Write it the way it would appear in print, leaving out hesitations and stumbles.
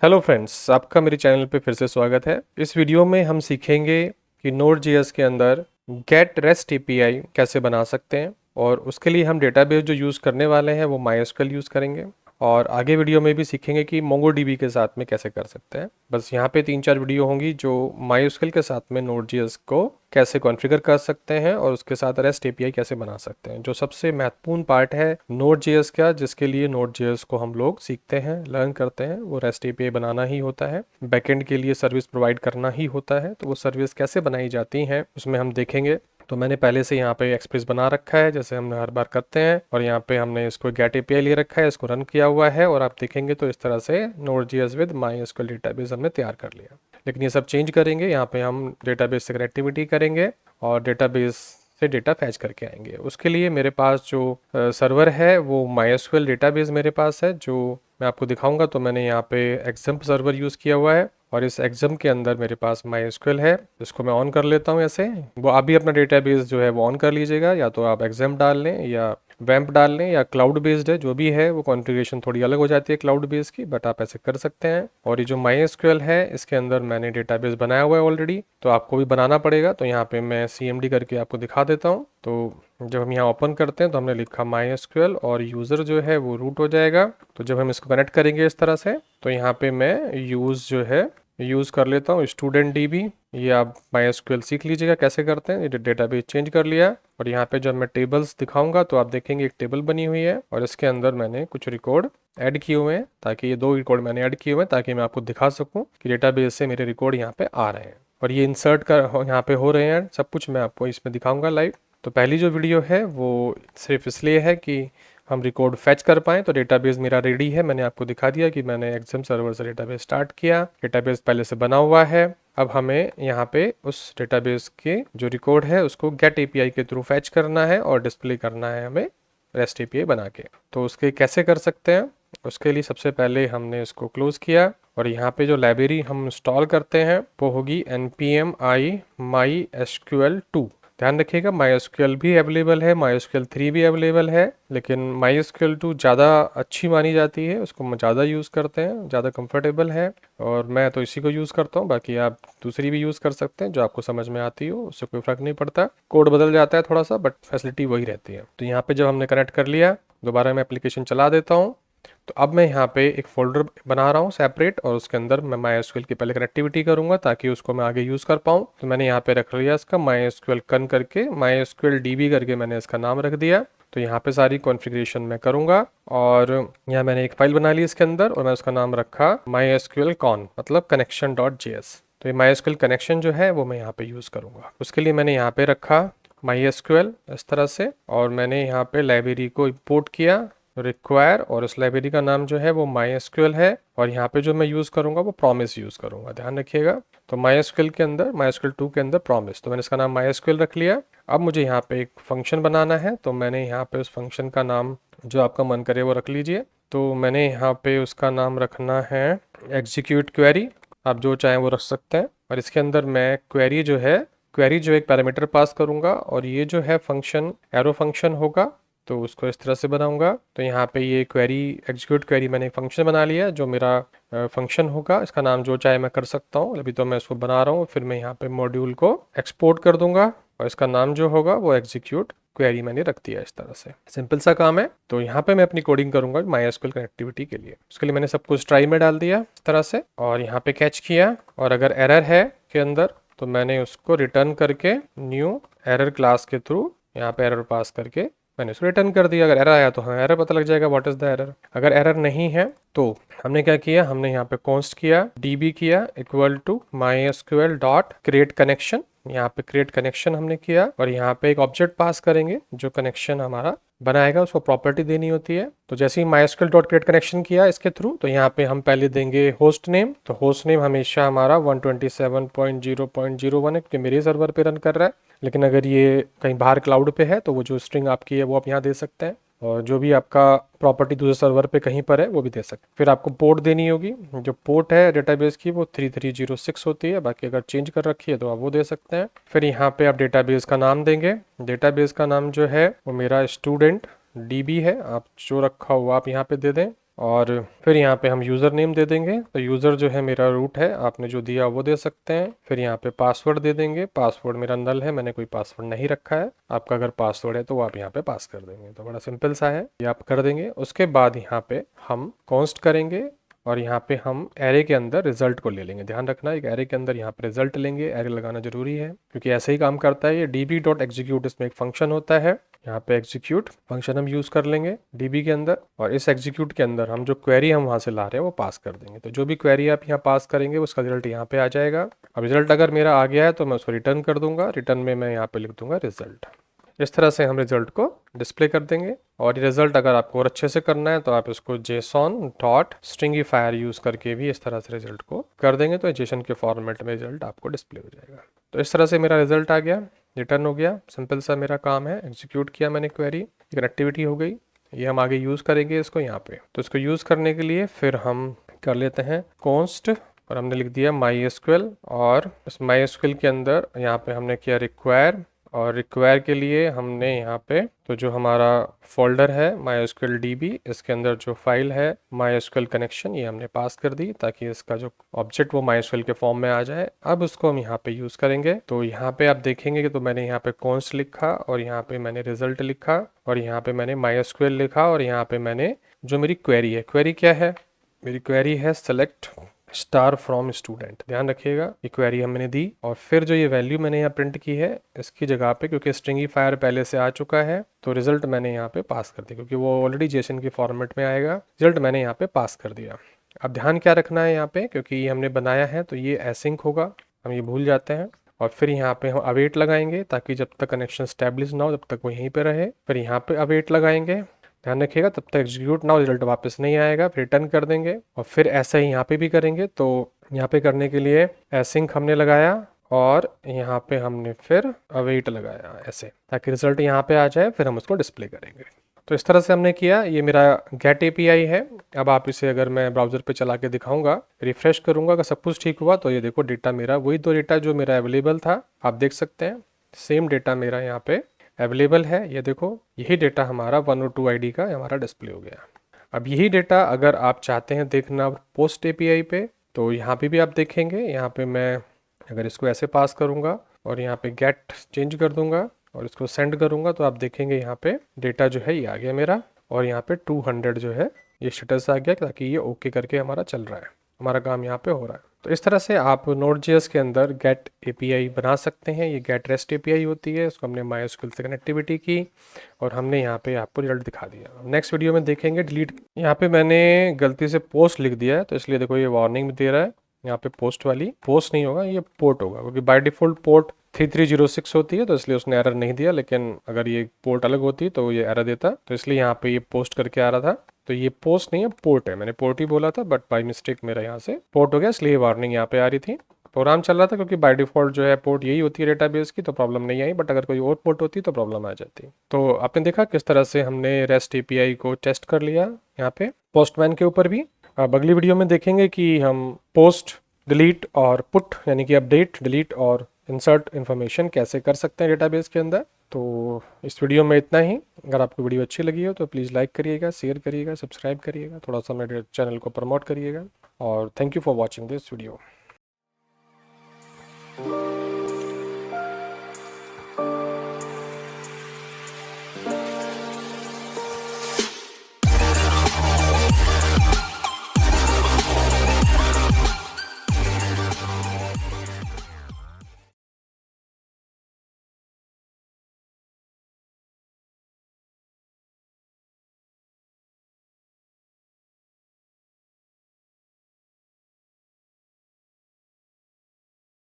Hello friends, आपका मेरे channel पे फिर से स्वागत है। इस वीडियो में हम सीखेंगे कि Node.js के अंदर गेट रेस्ट एपीआई कैसे बना सकते हैं और उसके लिए हम डेटाबेस जो यूज़ करने वाले हैं वो MySQL यूज़ करेंगे और आगे वीडियो में भी सीखेंगे कि MongoDB के साथ में कैसे कर सकते हैं। बस यहाँ पे 3-4 वीडियो होंगी जो MySQL के साथ में Node.js को कैसे कॉन्फ़िगर कर सकते हैं और उसके साथ रेस्ट एपीआई कैसे बना सकते हैं, जो सबसे महत्वपूर्ण पार्ट है Node.js का, जिसके लिए Node.js को हम लोग सीखते हैं, लर्न करते हैं, वो रेस्ट एपीआई बनाना ही होता है। बैकएंड के लिए सर्विस प्रोवाइड करना ही होता है, तो वो सर्विस कैसे बनाई जाती हैं उसमें हम देखेंगे। तो मैंने पहले से यहाँ पे एक्सप्रेस बना रखा है जैसे हम हर बार करते हैं, और यहाँ पे हमने इसको गेट एपीआई ले रखा है, इसको रन किया हुआ है और आप देखेंगे तो इस तरह से Node.js विद MySQL डेटाबेस हमने तैयार कर लिया। लेकिन ये सब चेंज करेंगे, यहाँ पे हम डेटाबेस से कनेक्टिविटी करेंगे और डेटाबेस से डेटा फैच करके आएंगे। उसके लिए मेरे पास जो सर्वर है वो MySQL डेटाबेस मेरे पास है, जो मैं आपको दिखाऊंगा। तो मैंने यहाँ पे एक्सम्प सर्वर यूज़ किया हुआ है और इस एक्सम्प के अंदर मेरे पास MySQL है। इसको मैं ऑन कर लेता हूँ ऐसे। वो आप भी अपना डेटाबेस जो है वो ऑन कर लीजिएगा, या तो आप एक्सम्प डाल लें या वैम्प डाल लें या क्लाउड बेस्ड है, जो भी है वो कॉन्फ़िगरेशन थोड़ी अलग हो जाती है क्लाउड बेस की, बट आप ऐसे कर सकते हैं। और ये जो MySQL है इसके अंदर मैंने डेटाबेस बनाया हुआ है ऑलरेडी, तो आपको भी बनाना पड़ेगा। तो यहाँ पे मैं CMD करके आपको दिखा देता हूँ। तो जब हम यहाँ ओपन करते हैं तो हमने लिखा MySQL और यूज़र जो है वो रूट हो जाएगा। तो जब हम इसको कनेक्ट करेंगे इस तरह से, तो यहाँ पे मैं यूज़ जो है यूज़ कर लेता हूँ स्टूडेंट DB। ये आप MySQL सीख लीजिएगा कैसे करते हैं। ये डेटाबेस चेंज कर लिया और यहाँ पे जब मैं टेबल्स दिखाऊंगा तो आप देखेंगे एक टेबल बनी हुई है और इसके अंदर मैंने कुछ रिकॉर्ड ऐड किए हुए हैं, ताकि ये 2 रिकॉर्ड मैंने ऐड किए हुए हैं ताकि मैं आपको दिखा सकूं कि डेटाबेस से मेरे रिकॉर्ड यहाँ पे आ रहे हैं और ये इंसर्ट कर यहाँ पे हो रहे हैं। सब कुछ मैं आपको इसमें दिखाऊंगा लाइव। तो पहली जो वीडियो है वो सिर्फ इसलिए है कि हम रिकॉर्ड फैच कर पाएँ। तो डेटाबेस मेरा रेडी है, मैंने आपको दिखा दिया कि मैंने एक्सम्प सर्वर से डेटाबेस स्टार्ट किया, डेटाबेस पहले से बना हुआ है। अब हमें यहाँ पे उस डेटाबेस के जो रिकॉर्ड है उसको गेट एपीआई के थ्रू फैच करना है और डिस्प्ले करना है हमें रेस्ट एपीआई बना के। तो उसके कैसे कर सकते हैं, उसके लिए सबसे पहले हमने इसको क्लोज किया और यहाँ पे जो लाइब्रेरी हम इंस्टॉल करते हैं वो होगी npm i mysql2। ध्यान रखिएगा MySQL भी अवेलेबल है, MySQL 3 भी अवेलेबल है, लेकिन MySQL 2 ज़्यादा अच्छी मानी जाती है, उसको हम ज़्यादा यूज़ करते हैं, ज़्यादा कंफर्टेबल है और मैं तो इसी को यूज़ करता हूँ। बाकी आप दूसरी भी यूज़ कर सकते हैं जो आपको समझ में आती हो, उससे कोई फ़र्क नहीं पड़ता। कोड बदल जाता है थोड़ा सा, बट फैसिलिटी वही रहती है। तो यहाँ पर जब हमने कनेक्ट कर लिया, दोबारा मैं एप्लीकेशन चला देता हूँ। तो अब मैं यहाँ पे एक फोल्डर बना रहा हूँ सेपरेट और उसके अंदर मैं MySQL की पहले कनेक्टिविटी करूँगा ताकि उसको मैं आगे यूज़ कर पाऊँ। तो मैंने यहाँ पे रख लिया इसका MySQL कन करके, MySQL DB करके मैंने इसका नाम रख दिया। तो यहाँ पे सारी कॉन्फ़िगरेशन मैं करूँगा और यहाँ मैंने एक फाइल बना ली इसके अंदर और मैं उसका नाम रखा MySQL con, मतलब connection.js। तो ये MySQL कनेक्शन जो है वो मैं यहाँ पे यूज़ करूँगा। उसके लिए मैंने यहाँ पे रखा MySQL इस तरह से और मैंने यहाँ पे लाइब्रेरी को इम्पोर्ट किया रिक्वायर, और उस लाइब्रेरी का नाम जो है वो MySQL है और यहाँ पे जो मैं यूज़ करूँगा वो प्रॉमिस यूज़ करूँगा, ध्यान रखिएगा। तो MySQL के अंदर MySQL 2 के अंदर प्रॉमिस, तो मैंने इसका नाम MySQL रख लिया। अब मुझे यहाँ पे एक फंक्शन बनाना है, तो मैंने यहाँ पे उस फंक्शन का नाम जो आपका मन करे वो रख लीजिए। तो मैंने यहाँ पे उसका नाम रखना है एग्जीक्यूट क्वेरी, आप जो चाहें वो रख सकते हैं। और इसके अंदर मैं क्वेरी जो एक पैरामीटर पास करूँगा और ये जो है फंक्शन एरो फंक्शन होगा, तो उसको इस तरह से बनाऊंगा। तो यहाँ पे ये क्वेरी एग्जीक्यूट क्वेरी मैंने एक फंक्शन बना लिया जो मेरा फंक्शन होगा, इसका नाम जो चाहे मैं कर सकता हूँ। अभी तो मैं इसको बना रहा हूँ, फिर मैं यहाँ पे मॉड्यूल को एक्सपोर्ट कर दूंगा और इसका नाम जो होगा वो एग्जीक्यूट क्वेरी मैंने रख दिया इस तरह से। सिंपल सा काम है। तो यहाँ पे मैं अपनी कोडिंग करूंगा MySQL कनेक्टिविटी के लिए। उसके लिए मैंने सब कुछ ट्राई में डाल दिया इस तरह से और यहाँ पे कैच किया, और अगर एरर है के अंदर तो मैंने उसको रिटर्न करके न्यू एरर क्लास के थ्रू यहाँ पे एरर पास करके मैंने इसको रिटर्न कर दिया। अगर एरर आया तो हमें एरर पता लग जाएगा, व्हाट इज द एरर। अगर एरर नहीं है तो हमने क्या किया, हमने यहाँ पे कॉन्स्ट किया, db किया equal to MySQL dot create connection. यहाँ पे क्रिएट कनेक्शन हमने किया और यहाँ पे एक ऑब्जेक्ट पास करेंगे जो कनेक्शन हमारा बनाएगा, उसको प्रॉपर्टी देनी होती है। तो जैसे ही MySQL डॉट क्रिएट कनेक्शन किया इसके थ्रू, तो यहाँ पे हम पहले देंगे होस्ट नेम। तो होस्ट नेम हमेशा हमारा 127.0.01 है क्योंकि मेरे सर्वर पे रन कर रहा है, लेकिन अगर ये कहीं बाहर क्लाउड पे है तो वो जो स्ट्रिंग आपकी है वो आप यहाँ दे सकते हैं, और जो भी आपका प्रॉपर्टी दूसरे सर्वर पे कहीं पर है वो भी दे सकते हैं। फिर आपको पोर्ट देनी होगी, जो पोर्ट है डेटाबेस की वो 3306 होती है, बाकी अगर चेंज कर रखी है तो आप वो दे सकते हैं। फिर यहाँ पे आप डेटाबेस का नाम देंगे, डेटाबेस का नाम जो है वो मेरा स्टूडेंट DB है, आप जो रखा हुआ आप यहाँ पे दे दें। और फिर यहाँ पे हम यूज़र नेम दे देंगे। तो यूज़र जो है मेरा रूट है, आपने जो दिया वो दे सकते हैं। फिर यहाँ पे पासवर्ड दे देंगे। पासवर्ड मेरा नल है, मैंने कोई पासवर्ड नहीं रखा है। आपका अगर पासवर्ड है तो वो आप यहाँ पे पास कर देंगे। तो बड़ा सिंपल सा है, ये आप कर देंगे। उसके बाद यहाँ पे हम कॉन्स्ट करेंगे और यहाँ पे हम एरे के अंदर रिजल्ट को ले लेंगे। ध्यान रखना, एक एरे के अंदर यहाँ पे रिजल्ट लेंगे, एरे लगाना जरूरी है क्योंकि ऐसे ही काम करता है ये। db.execute इसमें एक फंक्शन होता है, यहाँ पे एग्जीक्यूट फंक्शन हम यूज़ कर लेंगे db के अंदर, और इस एग्जीक्यूट के अंदर हम जो क्वेरी हम वहाँ से ला रहे हैं वो पास कर देंगे। तो जो भी क्वेरी आप यहाँ पास करेंगे उसका रिजल्ट यहाँ पे आ जाएगा। अब रिजल्ट अगर मेरा आ गया है तो मैं उसको रिटर्न कर दूंगा। रिटर्न में मैं यहाँ पे लिख दूंगा रिजल्ट। इस तरह से हम रिजल्ट को डिस्प्ले कर देंगे। और ये रिजल्ट अगर आपको और अच्छे से करना है तो आप इसको JSON.stringifier यूज़ करके भी इस तरह से रिजल्ट को कर देंगे। तो जेसन के फॉर्मेट में रिजल्ट आपको डिस्प्ले हो जाएगा। तो इस तरह से मेरा रिजल्ट आ गया, रिटर्न हो गया। सिंपल सा मेरा काम है, एग्जीक्यूट किया मैंने क्वेरी, कनेक्टिविटी हो गई। ये हम आगे यूज़ करेंगे इसको यहाँ पे। तो इसको यूज़ करने के लिए फिर हम कर लेते हैं कॉन्स्ट, और हमने लिख दिया MySQL। और इस MySQL के अंदर यहाँ पे हमने किया रिक्वायर, और रिक्वायर के लिए हमने यहाँ पे तो जो हमारा फोल्डर है MySQL DB, इसके अंदर जो फाइल है MySQL कनेक्शन, ये हमने पास कर दी ताकि इसका जो ऑब्जेक्ट वो MySQL के फॉर्म में आ जाए। अब उसको हम यहाँ पे यूज़ करेंगे। तो यहाँ पे आप देखेंगे कि तो मैंने यहाँ पे कॉन्स्ट लिखा, और यहाँ पे मैंने रिजल्ट लिखा, और यहाँ पे मैंने MySQL लिखा, और यहाँ पे मैंने जो मेरी क्वेरी है, क्वेरी क्या है, मेरी क्वेरी है सेलेक्ट स्टार फ्रॉम स्टूडेंट। ध्यान रखिएगा, ये क्वेरी हमने दी। और फिर जो ये वैल्यू मैंने यहाँ प्रिंट की है इसकी जगह पे, क्योंकि स्ट्रिंगिफायर पहले से आ चुका है, तो रिजल्ट मैंने यहाँ पे पास कर दिया क्योंकि वो ऑलरेडी जेसन के फॉर्मेट में आएगा। रिजल्ट मैंने यहाँ पे पास कर दिया। अब ध्यान क्या रखना है यहाँ पे, क्योंकि ये हमने बनाया है तो ये एसिंक होगा, हम ये भूल जाते हैं। और फिर यहाँ पे हम अवेट लगाएंगे ताकि जब तक कनेक्शन स्टैब्लिश ना हो तब तक वो यहीं पे रहे। फिर यहाँ पे अवेट लगाएंगे, ध्यान रखिएगा, तब तक एग्जीक्यूट ना हो, रिजल्ट वापस नहीं आएगा। फिर रिटर्न कर देंगे, और फिर ऐसा ही यहाँ पे भी करेंगे। तो यहाँ पे करने के लिए एसिंक हमने लगाया, और यहाँ पे हमने फिर अवेट लगाया ऐसे, ताकि रिजल्ट यहाँ पे आ जाए, फिर हम उसको डिस्प्ले करेंगे। तो इस तरह से हमने किया। ये मेरा गेट API है। अब आप इसे अगर मैं ब्राउजर पे चला के दिखाऊंगा, रिफ्रेश करूंगा, अगर सब कुछ ठीक हुआ तो ये देखो डेटा मेरा वही दो डेटा जो मेरा अवेलेबल था, आप देख सकते हैं सेम डेटा मेरा यहाँ पे अवेलेबल है। ये देखो, यही डेटा हमारा 102 ID का हमारा डिस्प्ले हो गया। अब यही डेटा अगर आप चाहते हैं देखना पोस्ट API पे, तो यहाँ पे भी आप देखेंगे। यहाँ पे मैं अगर इसको ऐसे पास करूँगा और यहाँ पे गेट चेंज कर दूंगा और इसको सेंड करूँगा, तो आप देखेंगे यहाँ पे डेटा जो है ये आ गया मेरा, और यहाँ पे 200 जो है ये स्टेटस आ गया, ताकि ये ओके करके हमारा चल रहा है, हमारा काम यहाँ पे हो रहा है। तो इस तरह से आप Node.js के अंदर गेट API बना सकते हैं। ये गेट रेस्ट API होती है, उसको हमने MySQL से कनेक्टिविटी की, और हमने यहाँ पे आपको रिजल्ट दिखा दिया। नेक्स्ट वीडियो में देखेंगे डिलीट। यहाँ पे मैंने गलती से पोस्ट लिख दिया है, तो इसलिए देखो ये वार्निंग भी दे रहा है। यहाँ पे पोस्ट वाली पोस्ट नहीं होगा, ये पोर्ट होगा, क्योंकि बाय डिफॉल्ट पोर्ट 3306 होती है, तो इसलिए उसने एरर नहीं दिया। लेकिन अगर ये पोर्ट अलग होती तो ये एरर देता, तो इसलिए यहाँ पे ये पोस्ट करके आ रहा था। तो ये पोस्ट नहीं है, पोर्ट है। मैंने पोर्ट ही बोला था, बट बाय मिस्टेक मेरा यहाँ से पोर्ट हो गया, इसलिए वार्निंग यहाँ पे आ रही थी। प्रोग्राम चल रहा था, क्योंकि बाय डिफॉल्ट जो है पोर्ट यही होती है डेटाबेस की, तो प्रॉब्लम नहीं आई। बट अगर कोई और पोर्ट होती तो प्रॉब्लम आ जाती। तो आपने देखा किस तरह से हमने रेस्ट API को टेस्ट कर लिया यहाँ पे पोस्टमैन के ऊपर भी। अब अगली वीडियो में देखेंगे कि हम पोस्ट, डिलीट और पुट, यानी कि अपडेट, डिलीट और इंसर्ट इन्फॉर्मेशन कैसे कर सकते हैं डेटाबेस के अंदर। तो इस वीडियो में इतना ही। अगर आपको वीडियो अच्छी लगी हो तो प्लीज़ लाइक करिएगा, शेयर करिएगा, सब्सक्राइब करिएगा, थोड़ा सा मेरे चैनल को प्रमोट करिएगा। और thank you for watching this video.